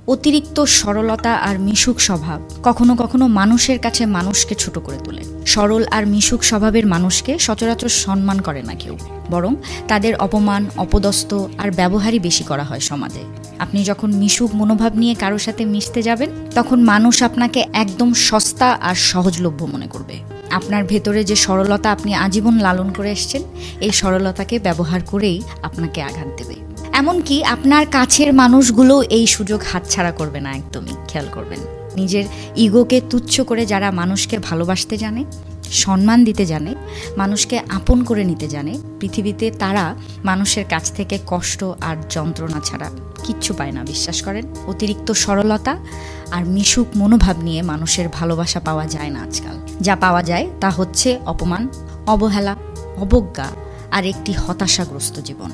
অতিরিক্ত সরলতা আর মিশুক স্বভাব কখনো কখনো মানুষের কাছে মানুষকে ছোট করে তোলে। সরল আর মিশুক স্বভাবের মানুষকে সচরাচর সম্মান করে না কেউ, বরং তাদের অপমান, অপদস্থ আর ব্যবহারই বেশি করা হয় সমাজে। আপনি যখন মিশুক মনোভাব নিয়ে কারোর সাথে মিশতে যাবেন, তখন মানুষ আপনাকে একদম সস্তা আর সহজলভ্য মনে করবে। আপনার ভেতরে যে সরলতা আপনি আজীবন লালন করে এসেছেন, এই সরলতাকে ব্যবহার করেই আপনাকে আঘাত দেবে। এমনকি আপনার কাছের মানুষগুলো এই সুযোগ হাতছাড়া করবে না, একদমই খেয়াল করবেন। নিজের ইগোকে তুচ্ছ করে যারা মানুষকে ভালোবাসতে জানে, সম্মান দিতে জানে, মানুষকে আপন করে নিতে জানে, পৃথিবীতে তারা মানুষের কাছ থেকে কষ্ট আর যন্ত্রণা ছাড়া কিচ্ছু পায় না, বিশ্বাস করেন। অতিরিক্ত সরলতা আর মিশুক মনোভাব নিয়ে মানুষের ভালোবাসা পাওয়া যায় না আজকাল। যা পাওয়া যায় তা হচ্ছে অপমান, অবহেলা, অবজ্ঞা আর একটি হতাশাগ্রস্ত জীবন।